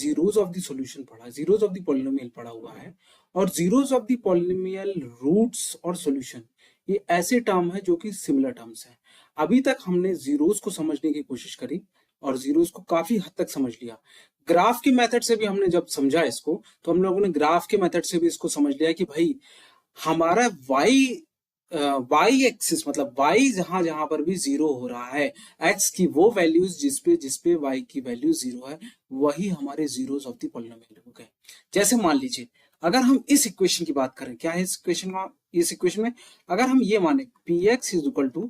Zeros of the solution पढ़ा, zeros of the polynomial पढ़ा हुआ है, और zeros of the polynomial roots और सॉल्यूशन ये ऐसे टर्म है जो कि सिमिलर टर्म्स हैं। अभी तक हमने जीरोज को समझने की कोशिश करी और जीरोज को काफी हद तक समझ लिया। ग्राफ के मेथड से भी हमने जब समझा इसको, तो हम लोगों ने ग्राफ के मेथड से भी इसको समझ लिया कि भाई हमारा वाई एक्सिस मतलब वाई जहां जहां पर भी जीरो हो रहा है, एक्स की वो वैल्यूज जिसपे वाई की वैल्यू जीरो है, वही हमारे जीरोस ऑफ द पॉलिनोमियल हो गए। जैसे मान लीजिए अगर हम इस इक्वेशन की बात करें, क्या है इस इक्वेशन में अगर हम ये माने p x is equal to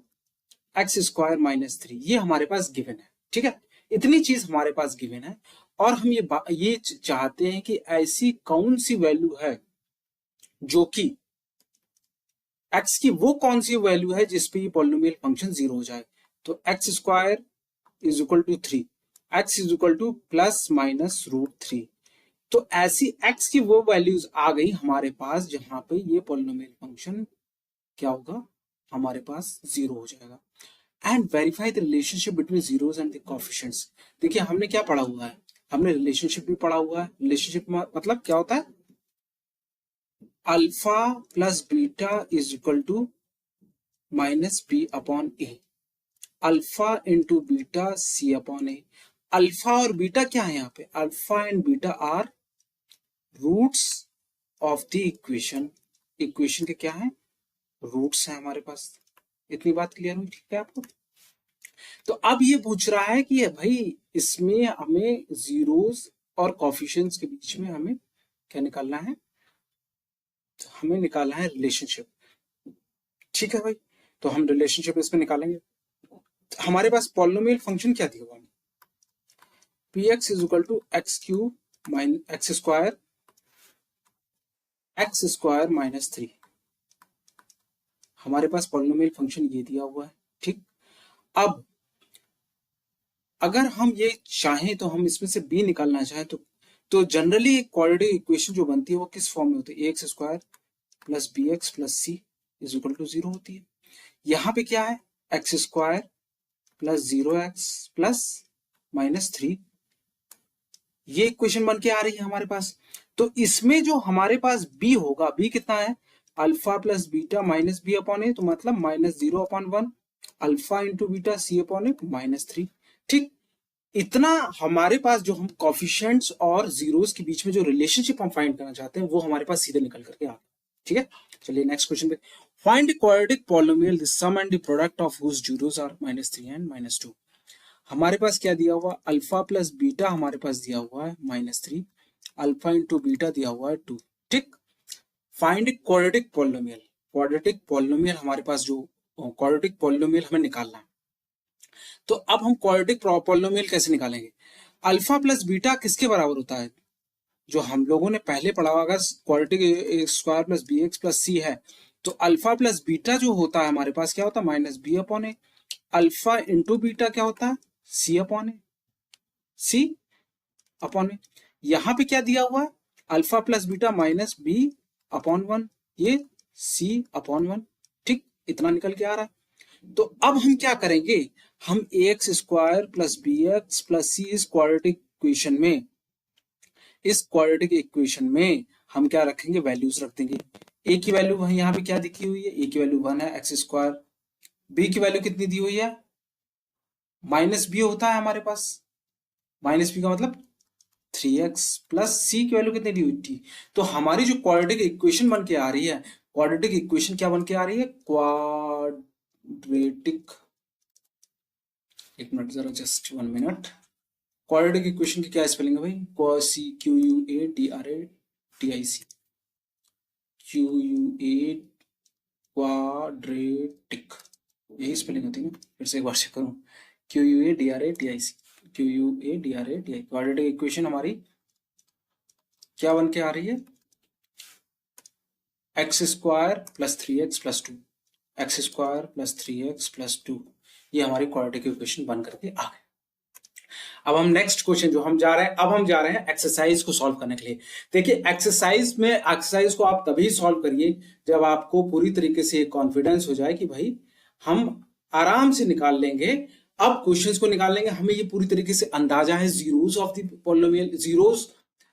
x square minus 3, ये हमारे पास गिवन है, ठीक है, इतनी चीज हमारे पास गिवन है, और हम ये चाहते हैं कि ऐसी कौन सी वैल्यू है जो कि x की वो कौन सी वैल्यू है जिसपे ये पॉलिनोमियल फंक्शन जीरो हो जाए। तो x square is equal to 3, x is equal to plus minus √3। तो ऐसी x की वो वैल्यूज आ गई हमारे पास जहां पे ये पॉलिनोमियल फंक्शन क्या होगा, हमारे पास जीरो हो जाएगा। And verify the relationship between zeros and the coefficients. देखिए हमने क्या पढ़ा हुआ है, हमने रिलेशनशिप भी पढ़ा हुआ है। रिलेशनशिप मतलब क्या होता है, alpha plus beta is equal to minus B upon a, alpha into beta C upon a. Alpha और बीटा क्या है यहाँ पे, alpha and beta are roots of the equation, equation के क्या है, रूट्स है हमारे पास। इतनी बात क्लियर हुई, ठीक है आपको। तो अब ये पूछ रहा है कि भाई इसमें हमें जीरोस और कोएफिशिएंट्स के बीच में हमें क्या निकालना है, हमें निकालना है रिलेशनशिप, ठीक है भाई। तो हम रिलेशनशिप इसमें निकालेंगे। हमारे पास पॉलिनोमियल फंक्शन क्या दिया हुआ है, p x is equal to x cube minus x square minus 3, हमारे पास पॉलिनोमियल फंक्शन ये दिया हुआ है, ठीक। अब अगर हम ये चाहें तो हम इसमें से b निकालना चाहें तो जनरली क्वाड्रेटिक इक्वेशन जो बनती है वो किस फॉर्म में होती है, x square plus B x plus C is equal to 0 होती है। यहाँ पे क्या है, x square plus 0x plus minus 3, ये इक्वेशन बन के आ रही है हमारे पास। तो इसमें जो हमारे पास b होगा, b कितना है, alpha plus beta minus B upon A, तो मतलब minus 0/1 alpha into beta C upon A minus 3, ठीक। इतना हमारे पास जो हम कोएफिशिएंट्स और जीरोस के बीच में जो रिलेशनशिप हम फाइंड करना चाहते हैं वो हमारे पास सीधे निकल करके आ गया, ठीक है। चलिए नेक्स्ट क्वेश्चन पे, find the quadratic polynomial the sum and the product of whose zeros are -3 and -2। हमारे पास क्या दिया हुआ, अल्फा प्लस बीटा हमारे पास दिया हुआ है -3, अल्फा इंटू बीटा दिया हुआ है 2, ठीक। Find quadratic polynomial, quadratic polynomial हमारे पास जो क्वाड्रेटिक पॉलिनोमियल हमें निकालना है। तो अब हम क्वाड्रेटिक पॉलिनोमियल कैसे निकालेंगे, अल्फा प्लस बीटा किसके बराबर होता है, जो हम लोगों ने पहले पढ़ा होगा, quadratic square plus B x plus C है, तो अल्फा प्लस बीटा जो होता है हमारे पास क्या होता है, minus B upon a, alpha into beta क्या होता है, सी अपॉन ए, सी अपॉन ए। यहां पे क्या दिया हुआ है, alpha plus beta minus B upon 1, ये सी अपॉन 1, ठीक, इतना निकल के आ रहा है। तो अब हम क्या करेंगे, हम A X square plus B x plus C इस क्वाड्रेटिक इक्वेशन में, इस क्वाड्रेटिक इक्वेशन में हम क्या रखेंगे, वैल्यूज रख देंगे। ए की वैल्यू वही यहाँ पे क्या दिखी हुई है, ए की वैल्यू 1 है, एक्स स्क्वायर, बी की वैल्यू कितनी दी हुई है, माइनस बी होता है हमारे पास, माइनस बी का मतलब 3x प्लस सी की वैल्यू कितनी दी हुई थी। तो हमारी जो क्वाड्रेटिक इक्वेशन बन के आ रही है, क्वाड्रेटिक इक्वेशन क्या बन के आ रही है, क्वाड्रेटिक, एक मिनट जरा, जस्ट 1 मिनट, क्वाड्रेटिक इक्वेशन की क्या स्पेलिंग है भाई, QUADRATIC, QUA क्वाड्रेटिक, यही स्पेलिंग होती है ना, फिर से एक बार चेक करूं, QUADRATIC, QUADRATIC, क्वाड्रेटिक इक्वेशन हमारी क्या बन के आ रही है, x square plus 3x plus 2, x square plus 3x plus 2, ये हमारी क्वाड्रेटिक इक्वेशन बन करके आ गई। अब हम नेक्स्ट क्वेश्चन जो हम जा रहे हैं, अब हम जा रहे हैं एक्सरसाइज को सॉल्व करने के लिए। देखिए एक्सरसाइज को आप तभी सॉल्व करिए जब आपको पूरी तरीके से कॉन्फिडेंस हो जाए कि भाई हम आराम से निकाल लेंगे अब क्वेश्चंस को निकाल लेंगे, हमें ये पूरी तरीके से अंदाजा है zeros of the polynomial, zeros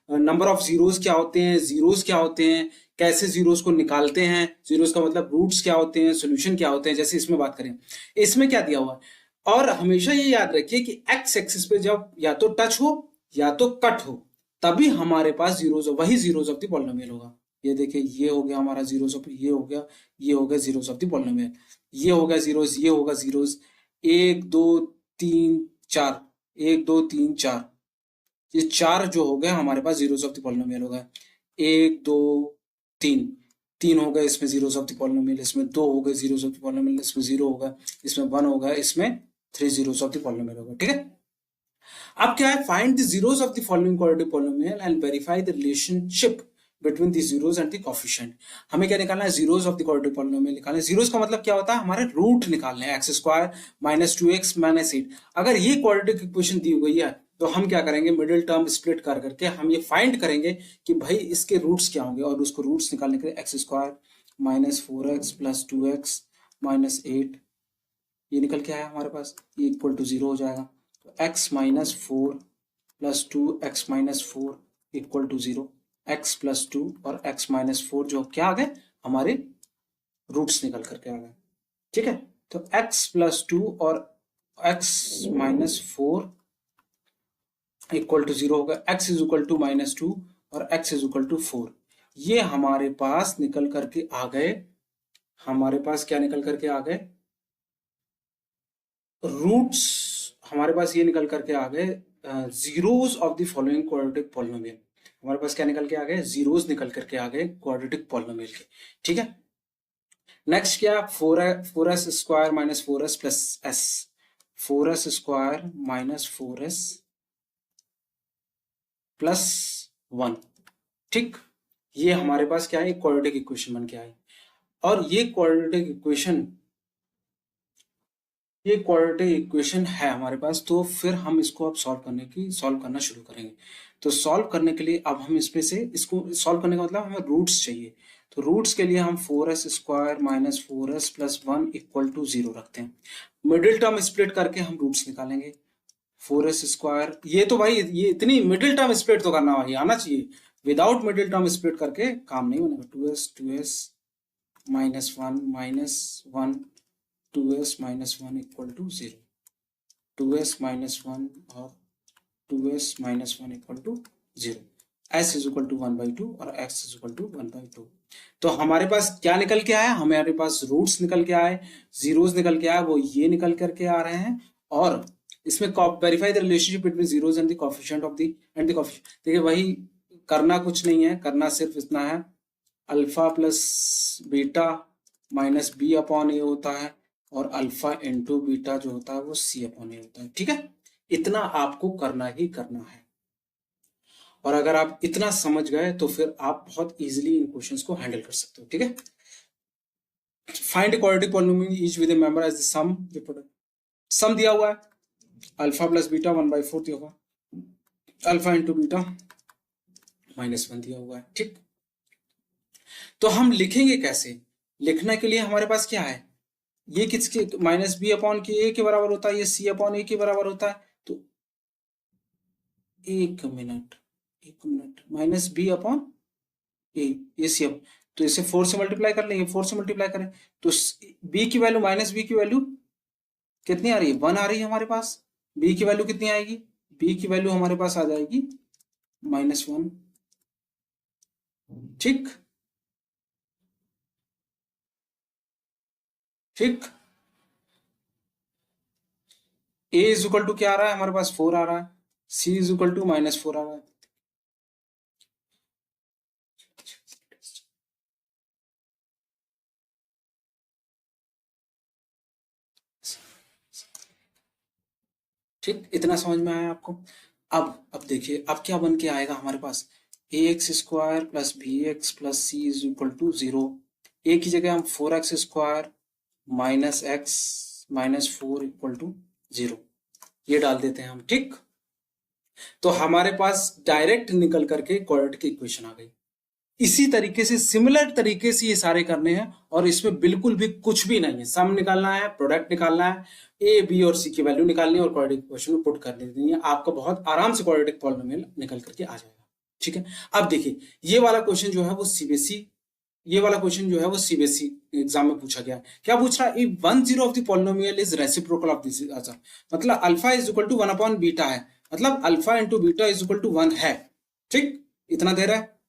number of zeros क्या होते हैं, जीरोस क्या होते हैं, कैसे जीरोस को निकालते हैं, जीरोस का मतलब रूट्स क्या होते हैं, सॉल्यूशन क्या होते हैं, जैसे इसमें बात करें। इसमें क्या दिया हुआ है, और हमेशा ये याद रखिए कि एक्स एक्सिस पे जब या तो टच हो या तो कट हो तभी हमारे पास जीरोस, वही जीरोस ऑफ द पॉलिनोमियल होगा। ये देखिए, ये हो गया हमारा जीरोस ऑफ, ये हो गया, ये हो गया जीरोस ऑफ द पॉलिनोमियल, ये हो गया जीरोस, ये होगा जीरोस, 1 2 3 4, 1 2 3 4, ये 4 जो हो गए हमारे पास जीरोस ऑफ द पॉलिनोमियल होगा। 1 2 3, 3 हो गए इसमें जीरोस ऑफ द पॉलिनोमियल, इसमें 2 हो गए जीरोस ऑफ द पॉलिनोमियल, इसमें 0 होगा, इसमें 1 होगा, इसमें 3 जीरोस ऑफ द पॉलिनोमियल होगा। ठीक है, अब क्या है, find the zeros of the following quadratic polynomial and verify the relationship between the zeros and the coefficient. हमें क्या निकालना है, zeros of the quadratic polynomial निकालना है। जीरोस का मतलब क्या होता है, हमारे रूट निकालने हैं, x square minus 2x minus 8। अगर ये क्वाड्रेटिक इक्वेशन दी हुई है तो हम क्या करेंगे, मिडिल टर्म स्प्लिट कर करके हम ये फाइंड करेंगे कि भाई इसके रूट्स क्या होंगे, और उसको रूट्स निकालने के लिए x square minus 4x plus 2x minus 8 ये निकल के आया हमारे पास, ये इक्वल टू 0 हो जाएगा। तो x minus 4 plus 2x minus 4 equal to 0, x plus 2 और x माइनस 4 जो क्या आ गए, हमारे रूट्स निकल करके आ गए। ठीक है, तो x प्लस 2 और x माइनस 4 इक्वल टू 0 होगा, x is equal to minus 2 और x इज इक्वल टू 4। ये हमारे पास निकल करके आ गए, हमारे पास क्या निकल करके आ गए, रूट्स हमारे पास ये निकल करके आ गए, zeros of the following quadratic polynomial. हमारे पास क्या निकल के आ गए, जीरोस निकल करके आ गए क्वाड्रेटिक पॉलिनोमियल के। ठीक है, नेक्स्ट क्या, 4s square minus 4s plus s, 4s square minus 4s plus 1। ठीक, ये हमारे पास क्या है, क्वाड्रेटिक इक्वेशन बन के आई, और ये क्वाड्रेटिक इक्वेशन है हमारे पास। तो फिर हम इसको अब सॉल्व करना शुरू करेंगे। तो सॉल्व करने के लिए अब हम इसमें से, इसको सॉल्व करने का मतलब हमें रूट्स चाहिए। तो रूट्स के लिए हम 4s square minus 4s plus 1 equal to 0 रखते हैं। मिडिल टर्म स्प्लिट करके हम रूट्स निकालेंगे। 4s स्क्वायर, ये तो भाई ये इतनी मिडिल टर्म स्प्लिट तो करना भाई आना चाहिए, विदाउट मिडिल टर्म स्प्लिट करके काम नहीं बनेगा। 2s minus 1 2s minus 1 equal to 0, 2s minus 1 और 2s minus 1 equal to 0, s is equal to 1/2 और x इज इक्वल टू 1/2। तो हमारे पास क्या निकल के आया, हमारे पास रूट्स निकल के आए, जीरोस निकल के आए, वो ये निकल करके आ रहे हैं। और इसमें verify the relationship between zeros and the coefficient of the coefficient. देखिए वही करना कुछ नहीं है, करना सिर्फ इतना है, alpha plus beta minus B upon A होता है, और अल्फा इंटू बीटा जो होता है वो सी अपॉन ए होता है। ठीक है, इतना आपको करना ही करना है, और अगर आप इतना समझ गए तो फिर आप बहुत इजीली इन क्वेश्चंस को हैंडल कर सकते हो। ठीक है, find quadratic polynomial each with member as the sum, sum दिया हुआ है, अल्फा प्लस बीटा 1/4 दिया हुआ, अल्फा इंटू बीटा माइनस 1 दिया हुआ है। ठीक, तो हम लिखेंगे कैसे, लिखने के लिए हमारे पास क्या है, ये किसके, माइनस बी अपॉन के ए के बराबर होता है, ये सी अपॉन ए के बराबर होता है। तो एक मिनट माइनस बी अपॉन ए, ये सी अपॉन, तो इसे 4 से मल्टीप्लाई कर लेंगे, 4 से मल्टीप्लाई करें तो बी की वैल्यू, माइनस बी की वैल्यू कितनी आ रही है, 1 आ रही है हमारे पास। बी की वैल्यू कितनी आएगी, बी की वैल्यू हमारे पास आ जाएगी -1। ठीक, ठीक, ए इज इक्वल टू क्या आ रहा है हमारे पास, 4 आ रहा है, सी इज इक्वल टू -4 आ रहा है। ठीक, इतना समझ में आया आपको। अब देखिए, अब क्या बन के आएगा हमारे पास, A X square plus B x plus C is equal to 0। A की जगह हम 4x square minus X minus 4 equal to 0 ये डाल देते हैं हम। ठीक, तो हमारे पास डायरेक्ट निकल करके क्वाड्रेटिक इक्वेशन आ गई। इसी तरीके से सिमिलर तरीके से ये सारे करने हैं और इसमें बिल्कुल भी कुछ भी नहीं है। सम निकालना है, प्रोडक्ट निकालना है, ए बी और सी की वैल्यू निकालनी है और क्वाड्रेटिक इक्वेशन में पुट कर देनी है। आपको बहुत आराम से क्वाड्रेटिक पॉलिनोमियल निकल करके आ जाएगा। ठीक है, अब देखिए ये वाला क्वेश्चन जो है वो सीबीएसई, ये वाला क्वेश्चन जो है वो सीबीएसई एग्जाम में पूछा गया है। क्या पूछ रहा है? If 1/0 of the polynomial is reciprocal of this, अच्छा मतलब alpha is equal to 1 upon beta है, मतलब alpha into beta is equal to 1 है। ठीक, इतना दे रहा है।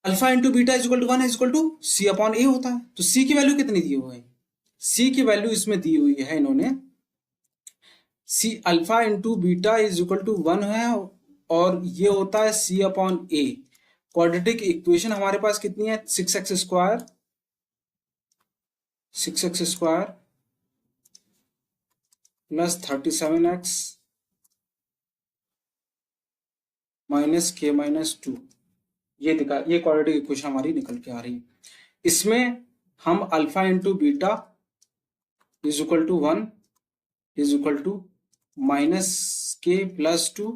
Alpha into beta is equal to 1 is equal to C upon A होता है। तो सी की वैल्यू कितनी दी हुई है? सी की वैल्यू इसमें दी हुई है इन्होंने, c alpha into beta is equal to 1 है और ये होता है c upon a. Quadratic equation हमारे पास कितनी है? 6x square, 6x square plus 37x minus के माइनस 2, ये दिखा, ये क्वाड्रेटिक इक्वेशन हमारी निकल के आ रही है। इसमें हम alpha into beta is equal to 1 is equal to minus K plus 2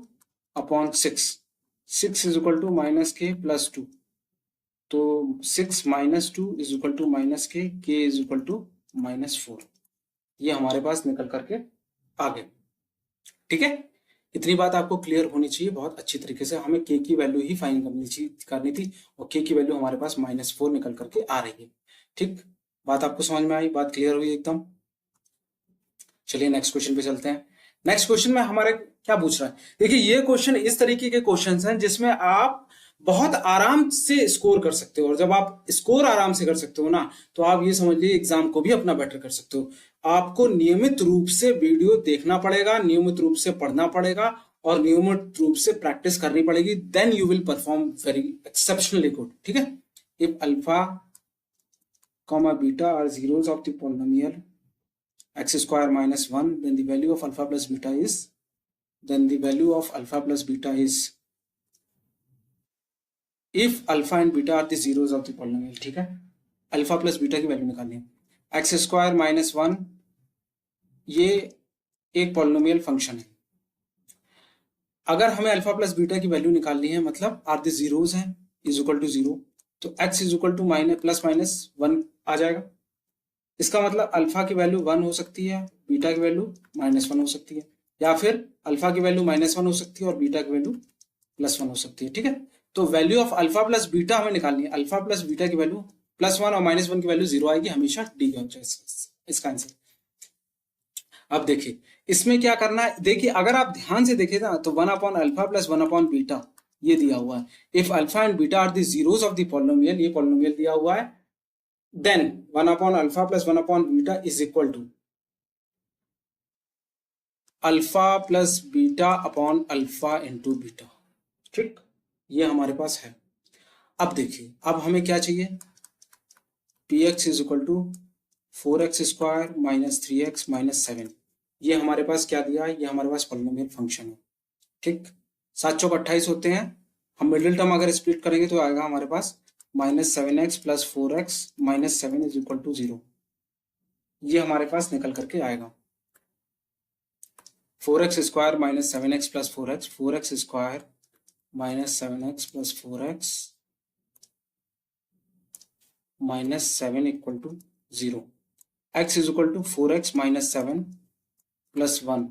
upon 6 is equal to minus K plus 2, तो 6 minus 2 is equal to minus K is equal to minus 4, ये हमारे पास निकल करके आ गए। ठीक है, इतनी बात आपको क्लियर होनी चाहिए बहुत अच्छी तरीके से। हमें के की वैल्यू ही फाइंड करनी थी और के की वैल्यू हमारे पास -4 निकल करके आ रही है। ठीक, बात आपको समझ में आई, बात क्लियर हुई एकदम। चलिए नेक्स्ट क्वेश्चन पे चलते हैं। नेक्स्ट क्वेश्चन में हमारे क्या पूछ रहा है? देखिए ये क्वेश्चन इस तरीके के क्वेश्चन हैं जिसमें आप बहुत आराम से स्कोर कर सकते हो, और जब आप स्कोर आराम से कर सकते हो ना, तो आप ये समझ लीजिए एग्जाम को भी अपना बेटर कर सकते हो। आपको नियमित रूप से वीडियो देखना पड़ेगा, नियमित रूप से पढ़ना पड़ेगा और नियमित रूप से प्रैक्टिस करनी पड़ेगी, then you will perform very exceptionally good. ठीक है, if alpha comma beta are zeros of the polynomial x square minus 1, then the value of alpha plus beta is, then the value of alpha plus beta is if alpha and beta are the zeros of the polynomial। ठीक है, alpha plus beta की value निकालनी है। X square minus 1 ये एक polynomial function है। अगर हमें अल्फा प्लस बीटा की वैल्यू निकालनी है, मतलब आर द जीरोस हैं, इज इक्वल टू 0, तो x is equal to plus minus 1 आ जाएगा। इसका मतलब अल्फा की वैल्यू 1 हो सकती है, बीटा की वैल्यू -1 हो सकती है, या फिर अल्फा की वैल्यू -1 हो सकती है और बीटा की वैल्यू +1 हो सकती है। ठीक है, तो value of alpha plus beta हमें निकालनी है। अल्फा प्लस बीटा की वैल्यू +1 और -1 की वैल्यू 0 आएगी, हमेशा डी हो जाएगा इसका आंसर। अब देखिए इसमें क्या करना है, देखिए अगर आप ध्यान से देखें ना, तो 1 upon alpha plus 1 upon beta ये दिया हुआ है। If alpha and beta are the zeros of the polynomial, ये पॉलिनोमियल दिया हुआ है, then 1 upon alpha plus 1 upon beta is equal to alpha plus beta upon alpha into beta. ठीक, ये हमारे पास है। अब देखिए अब हमें क्या चाहिए, P x is equal to 4x square minus 3x minus 7, ये हमारे पास क्या दिया है? ये हमारे पास पॉलिनोमियल फंक्शन है। ठीक, 7 चौक 28 होते हैं, हम मिडिल टर्म अगर स्प्लिट करेंगे तो आएगा हमारे पास -7x plus 4x minus 7 is equal to 0, ये हमारे पास निकल करके आएगा। 4x square minus 7x plus 4x square minus 7x plus 4x minus 7 equal to 0, x is equal to 4x minus 7 plus 1,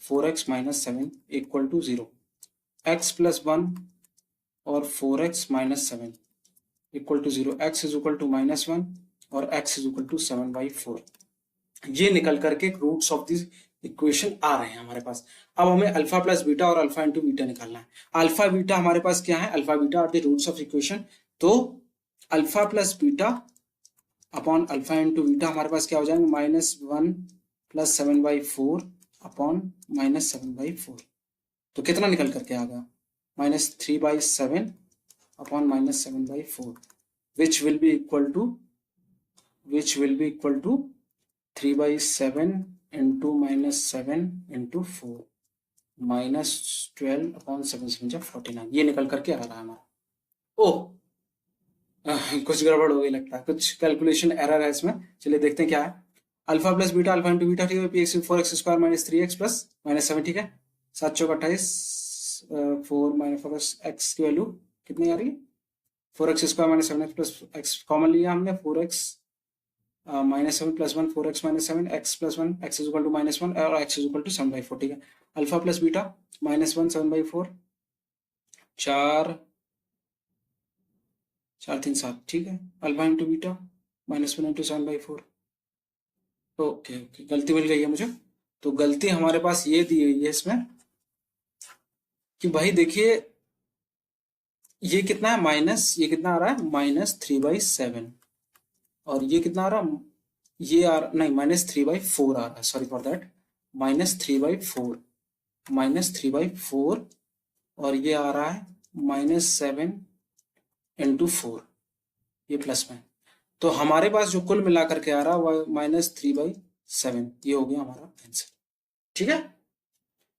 4x minus 7 equal to 0, x plus 1 और 4x minus 7 equal to 0, x is equal to -1 और x is equal to 7/4, ये निकल करके roots of this equation आ रहे हैं हमारे पास। अब हमें अल्फा प्लस बीटा और अल्फा इंटू बीटा निकालना है। अल्फा बीटा हमारे पास क्या है? Alpha beta are the roots of equation, तो alpha plus beta upon alpha into beta हमारे पास क्या हो जाएंगे? -1 प्लस 7/4 अपॉन -7/4, तो कितना निकल करके आ गया? -3/7 upon -7/4, which will be equal to 3/7 into -7 into 4 -12 upon 7 49, ये निकल करके आ रहा है हमारा। ओह कुछ गड़बड़ हो गई लगता है, कुछ कैलकुलेशन एरर है इसमें। चलिए देखते हैं क्या है। Alpha plus beta alpha into beta, ठीक है, p x 4x square minus 3x plus -7, ठीक है, 7 चौक 28, 4 माइनस एक्स की वैल्यू कितनी आ रही है 4x² minus 7x plus x common लिया हमने 4x minus 7 plus 1 4x minus 7 x plus 1 x is equal to -1 और x इज इक्वल टू 7/4 ठीक है अल्फा प्लस बीटा -1 7/4 4 4 3 7 ठीक है alpha into beta -1 into 7/4 okay okay गलती मिल गई है मुझे तो गलती हमारे पास ये दी हुई है इसमें कि भाई देखिए ये कितना है माइनस ये कितना आ रहा है -3/7 और ये कितना आ रहा ये आ रहा नहीं -3/4 आ रहा है सॉरी फॉर दैट -3/4 और ये आ रहा है -7 इंटू 4 ये प्लस में तो हमारे पास जो कुल मिलाकर के आ रहा है वो -3/7 ये हो गया हमारा आंसर ठीक है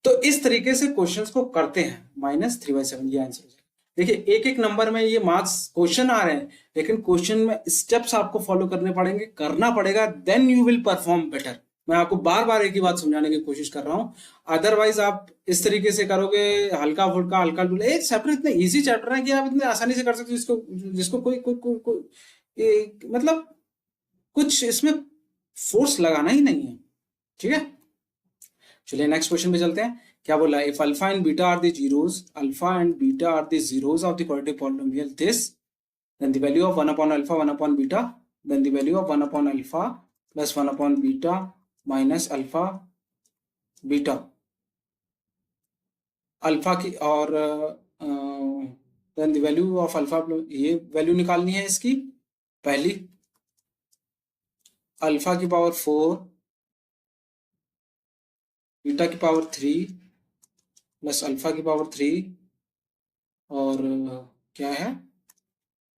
तो इस तरीके से क्वेश्चंस को करते हैं -3/7 ये आंसर हो जाएगा देखिए एक एक नंबर में ये मार्क्स क्वेश्चन आ रहे हैं लेकिन क्वेश्चन में स्टेप्स आपको फॉलो करने पड़ेंगे करना पड़ेगा then you will perform better मैं आपको बार बार एक ही बात समझाने की कोशिश कर रहा हूं अदरवाइज आप इस तरीके से करोगे हल्का फुल्का हल्का एक चैप्टर इतना इजी चैप्टर है कि आप इतने आसानी से कर सकते हो जिसको कोई कोई कोई, कोई मतलब कुछ इसमें फोर्स लगाना ही नहीं है ठीक है चलिए नेक्स्ट क्वेश्चन पे चलते हैं क्या बोला if alpha and beta are the zeros alpha and beta are the zeros of the quadratic polynomial this then the value of 1 upon alpha 1 upon beta then the value of 1 upon alpha plus 1 upon beta minus alpha beta alpha की और then the value of alpha ये value निकालनी है इसकी पहली alpha की power 4 beta की power 3 plus alpha की पावर 3 और क्या है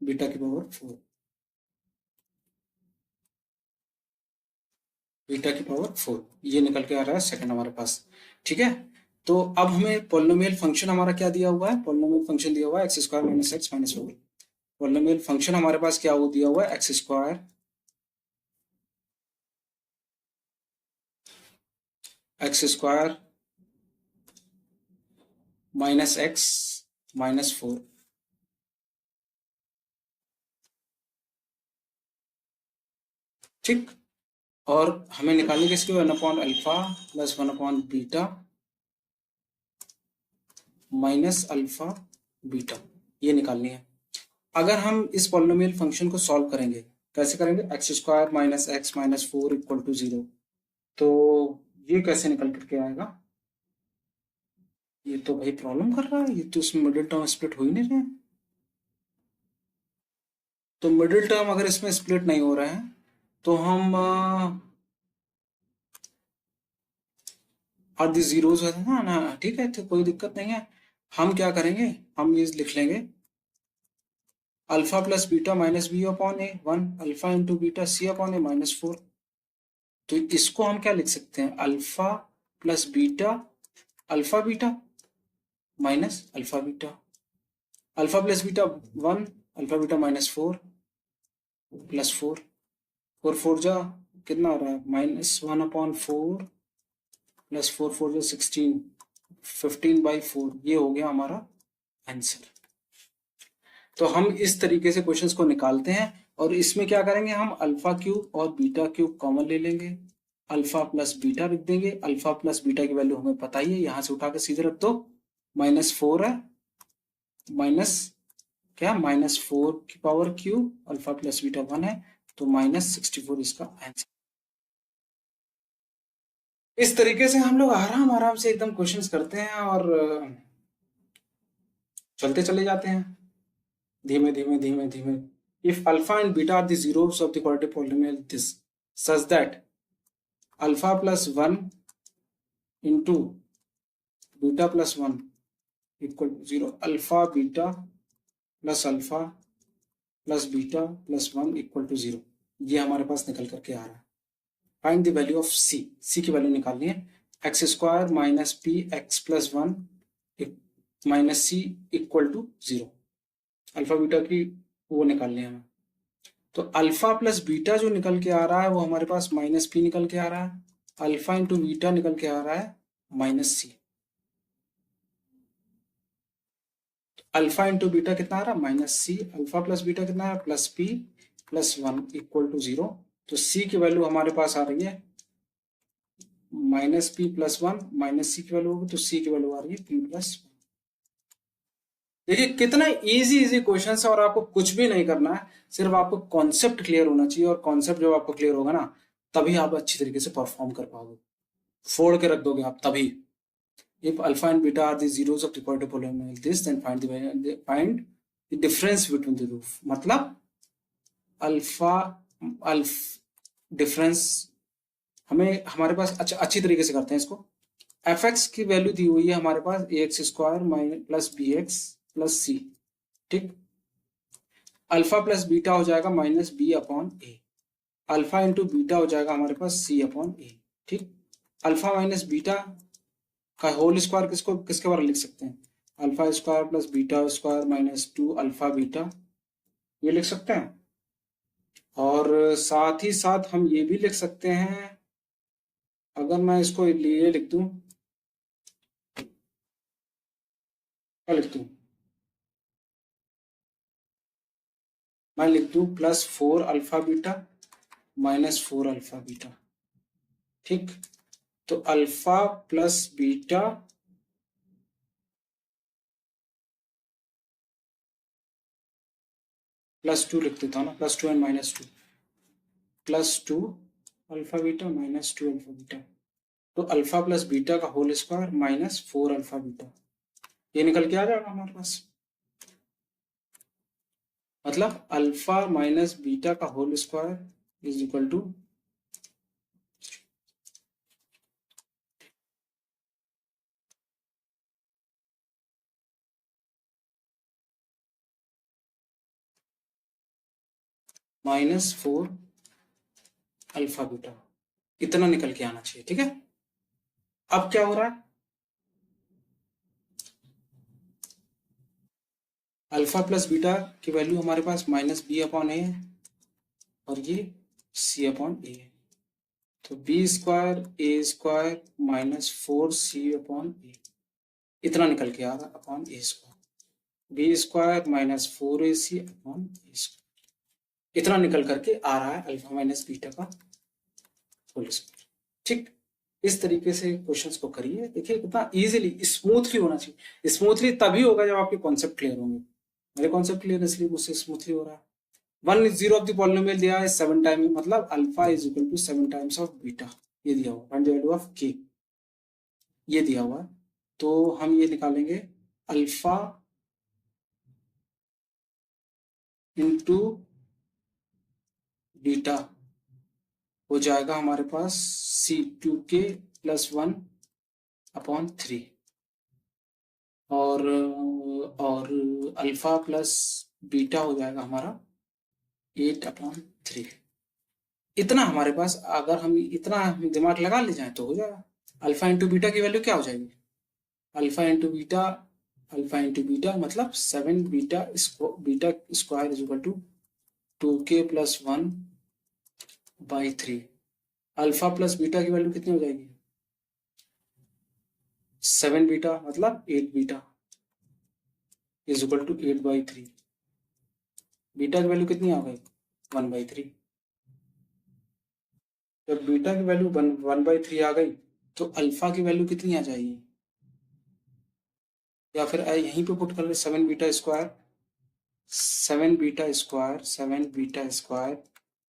बीटा की पावर 4 बीटा की पावर 4 ये निकल के आ रहा है सेकंड हमारे पास ठीक है तो अब हमें पॉलिनोमियल फंक्शन हमारा क्या दिया हुआ है पॉलिनोमियल फंक्शन दिया हुआ है x² - x - 4 पॉलिनोमियल फंक्शन हमारे पास क्या वो दिया हुआ है x² माइनस x माइनस 4 ठीक और हमें निकालने के इसके 1 upon alpha plus 1 upon beta minus alpha beta ये निकालनी है अगर हम इस पॉलिनोमियल फंक्शन को सॉल्व करेंगे कैसे करेंगे x² minus x minus 4 equal to 0 तो ये कैसे निकल करके आएगा ये तो भाई प्रॉब्लम कर रहा है ये तो इसमें मिडिल टर्म स्प्लिट हो ही नहीं रहे हैं तो मिडिल टर्म अगर इसमें स्प्लिट नहीं हो रहे हैं तो हम और दी जीरोस है ना ठीक है तो कोई दिक्कत नहीं है हम क्या करेंगे हम ये लिख लेंगे alpha plus beta minus B upon A 1 alpha into beta C upon A -4 तो इसको हम क्या लिख सकते हैं alpha plus beta alpha beta minus alpha beta alpha plus beta 1 alpha beta -4 plus 4 4 4 जा कितना हो रहा है -1 अपॉन 4 प्लस 4 4 जा 16 15/4 ये हो गया हमारा आंसर तो हम इस तरीके से क्वेश्चंस को निकालते हैं और इसमें क्या करेंगे हम अल्फा क्यूब और बीटा क्यूब कॉमन ले लेंगे अल्फा प्लस बीटा लिख देंगे अल्फा प्लस बीटा की वैल्यू हमें पता ही है यहां से उठा के सीधे रख दो -4 है माइनस क्या -4 की power cube alpha plus beta 1 है तो -64 इसका आंसर इस तरीके से हम लोग आराम आराम से एकदम क्वेश्चंस करते हैं और चलते चले जाते हैं धीमे धीमे धीमे धीमे if alpha and beta are the zeros of the quadratic polynomial this such that alpha plus 1 into beta plus 1 equal to 0 alpha beta plus alpha plus beta plus 1 equal to 0 ये हमारे पास निकल करके आ रहा है find the value of c की value निकालनी है x² minus P x plus 1 minus C equal to 0 alpha beta की वो निकालनी है हमें तो अल्फा प्लस बीटा जो निकल के आ रहा है वो हमारे पास -p निकल के आ रहा है अल्फा इंटू बीटा निकल के आ रहा है -c अल्फा इंटू बीटा कितना आ रहा है -c, अल्फा प्लस बीटा कितना है +p +1 इक्वल टू 0। तो c की वैल्यू हमारे पास आ रही है -p+1 -c की वैल्यू होगी तो c की वैल्यू आ रही है p+1। देखिए कितना इजी इजी क्वेश्चन है और आपको कुछ भी नहीं करना है, सिर्फ आपको कॉन्सेप्ट क्लियर होना चाहिए और कॉन्सेप्ट जब आपको क्लियर होगा ना तभी आप अच्छी तरीके से परफॉर्म कर पाओगे, फोड़ के रख दोगे आप तभी। If alpha and beta are the zeros of the quadratic polynomial this, then find the difference between the roof। मतलब अल्फा अल्फ डिफरेंस हमें हमारे पास अच्छा अच्छी तरीके से करते हैं इसको। एफ एक्स की वैल्यू दी हुई है हमारे पास ax² plus B x plus C, ठीक। अल्फा प्लस बीटा हो जाएगा -b/a, अल्फा इंटू बीटा हो जाएगा हमारे पास c/a, ठीक। अल्फा माइनस बीटा का होल स्क्वायर किसको किसके बारे में लिख सकते हैं, alpha square plus beta square -2 alpha beta, ये लिख सकते हैं। और साथ ही साथ हम ये भी लिख सकते हैं, अगर मैं इसको ये लिख दूं, क्या लिख दूं, मैं लिख दूं +4 अल्फा बीटा -4 अल्फा बीटा, ठीक। तो अल्फा प्लस बीटा +2 लिख देता हूँ ना, +2 and -2, +2 alpha beta -2 alpha beta. तो अल्फा प्लस बीटा का होल स्क्वायर -4 अल्फा बीटा, ये निकल के आ जाएगा हमारे पास। मतलब अल्फा माइनस बीटा का whole square is equal to -4 alpha beta, इतना निकल के आना चाहिए, ठीक है। अब क्या हो रहा है, अल्फा प्लस बीटा की वैल्यू हमारे पास -b/a है और ये c/a है। तो b² a² -4c/a, इतना निकल के आ रहा है अपॉन a², b² -4ac/a², इतना निकल करके आ रहा है अल्फा माइनस बीटा का होल स्क्वायर, ठीक। इस तरीके से क्वेश्चंस को करिए, देखिए कितना इजीली स्मूथली होना चाहिए। स्मूथली तभी होगा जब आपके कॉन्सेप्ट क्लियर होंगे। मेरे कॉन्सेप्ट क्लियर इसलिए मुझसे स्मूथली हो रहा है। 1 ऑफ द पॉलिनोमियल दिया है 7 टाइम, मतलब alpha is equal to 7 times of beta, ये दिया हुआ फाइंड द वैल्यू ऑफ के, ये दिया हुआ। तो हम ये निकालेंगे अल्फा इंटू बीटा हो जाएगा हमारे पास c2k + 1/3 और अल्फा प्लस बीटा हो जाएगा हमारा 8/3। इतना हमारे पास, अगर हम इतना दिमाग लगा ले जाए तो हो जाएगा। अल्फा इंटू बीटा की वैल्यू क्या हो जाएगी, अल्फा इंटू बीटा मतलब 7 beta square is equal to 2k + 1/3। Alpha plus beta की वैल्यू कितनी हो जाएगी, 7 बीटा मतलब 8 beta is equal to 8/3। Beta की वैल्यू कितनी आ गई 1/3। जब बीटा की वैल्यू 1/3 आ गई तो अल्फा की वैल्यू कितनी आ जाएगी, या फिर यहीं पे पुट कर ले 7 beta square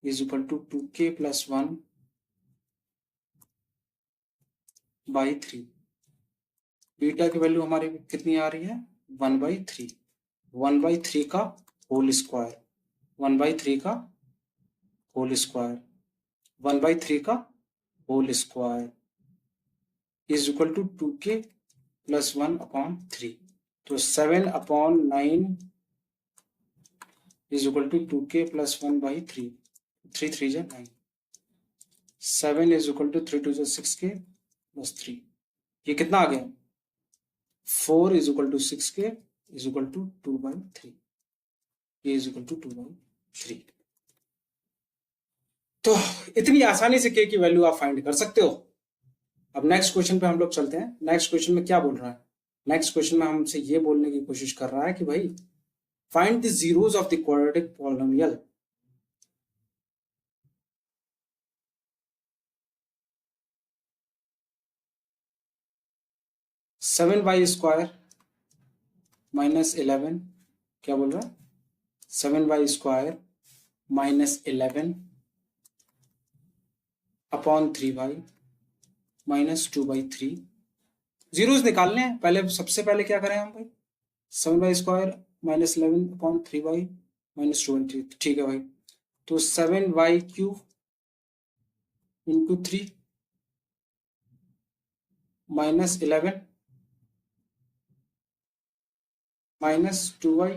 is equal to 2k + 1/3। Beta की वैल्यू हमारी कितनी आ रही है 1/3, 1/3 का होल स्क्वायर, 1/3 का होल स्क्वायर, 1/3 का whole square is equal to 2k + 1/3। तो 7/9 इज इक्वल टू 2k + 1/3, 3 3 जा 9, 7 इज इक्वल टू 3 2 6k + 3, ये कितना आ गया 4 is equal to 6k is equal to 2/3, ये इज इक्वल टू 2/3। तो इतनी आसानी से k की वैल्यू आप फाइंड कर सकते हो। अब नेक्स्ट क्वेश्चन पे हम लोग चलते हैं। नेक्स्ट क्वेश्चन में क्या बोल रहा है, नेक्स्ट क्वेश्चन में हमसे ये बोलने की कोशिश कर रहा है कि भाई find the zeros of the quadratic polynomial. Seven Y square minus 11, क्या बोल रहा है, 7y square minus 11 upon 3y minus 2/3। Zeros निकालने हैं, पहले सबसे पहले क्या करें हम भाई, 7y square minus 11 upon 3y minus 2/3, ठीक है भाई। तो 7y cube into 3 minus 11 minus 2y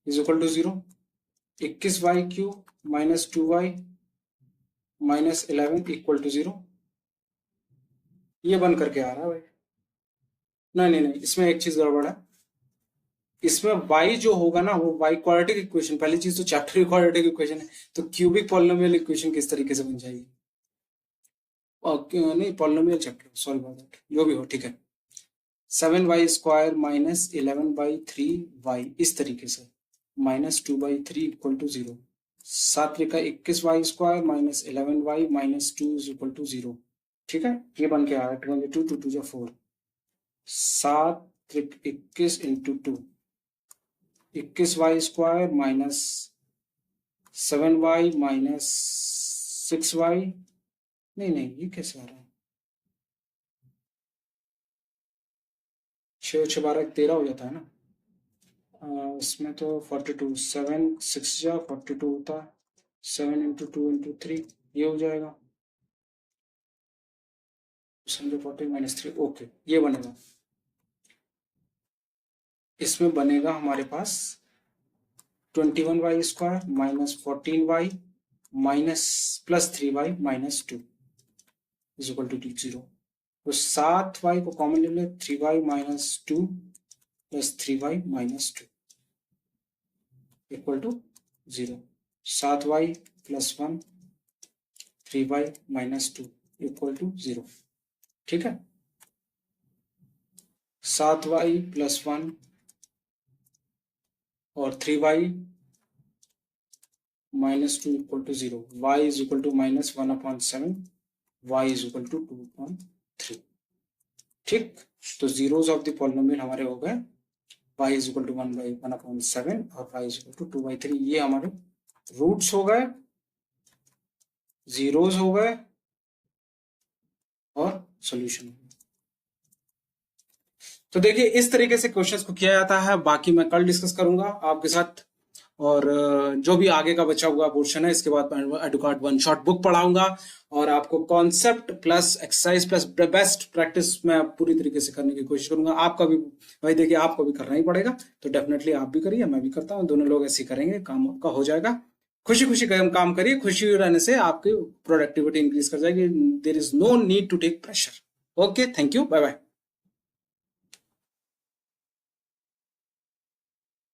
is equal to 0। 21y cube minus 2y minus 11 equal to 0। ये बन करके आ रहा है भाई। नहीं नहीं नहीं, इसमें एक चीज गड़बड़ है। इसमें y जो होगा ना वो y क्वाड्रेटिक इक्वेशन, पहली चीज तो चैप्टर क्वाड्रेटिक इक्वेशन है, तो क्यूबिक पॉलिनोमियल इक्वेशन किस तरीके से बन जाएगी, और नहीं polynomial chapter, sorry about that, जो भी हो ठीक है। 7y स्क्वायर माइनस 11/3y इस तरीके से, माइनस 2/3 इक्वल टू 0। 7 का 21y square minus 11y minus 2 is equal to 0, ठीक है। ये बन के आ रहा है 2 2 2 4, 7 21 into 2, 21y square minus 7y minus 6y, नहीं नहीं ये कैसे आ रहा है, 6 6 12 13 हो जाता है ना। इसमें तो 42, 7 6 जा 42 होता है, 7 इंटू 2 इंटू 3 ये हो जाएगा, समझो 40 माइनस 3, ओके ये बनेगा। इसमें बनेगा हमारे पास 21y square minus 14y minus plus 3y minus 2 is equal to 0। तो 7y को कॉमन ले ले, 3y minus 2 plus 3y minus 2 equal to 0। 7y plus 1 3y minus 2 equal to 0, ठीक है। 7y प्लस 1 और 3y minus 2 equal to 0, y is equal to minus 1/7, y is equal to 2/3, ठीक। तो zeros of the polynomial हमारे हो गए y is equal to 1/1/7 और y is equal to 2/3, ये हमारे रूट्स हो गए, जीरोस हो गए और सॉल्यूशन। तो देखिए इस तरीके से क्वेश्चंस को किया जाता है, बाकी मैं कल डिस्कस करूंगा आपके साथ, और जो भी आगे का बचा हुआ पोर्शन है इसके बाद मैं एडुकार्ड वन शॉट बुक पढ़ाऊंगा, और आपको concept plus exercise plus best practice मैं पूरी तरीके से करने की कोशिश करूंगा। आपका भी भाई देखिए आपको भी करना ही पड़ेगा, तो डेफिनेटली आप भी करिए, मैं भी करता हूँ, दोनों लोग ऐसे करेंगे, काम आपका हो जाएगा। खुशी खुशी काम करिए, खुशी रहने से आपकी प्रोडक्टिविटी इंक्रीज कर जाएगी। There is no need to take pressure. Okay, thank you, bye bye.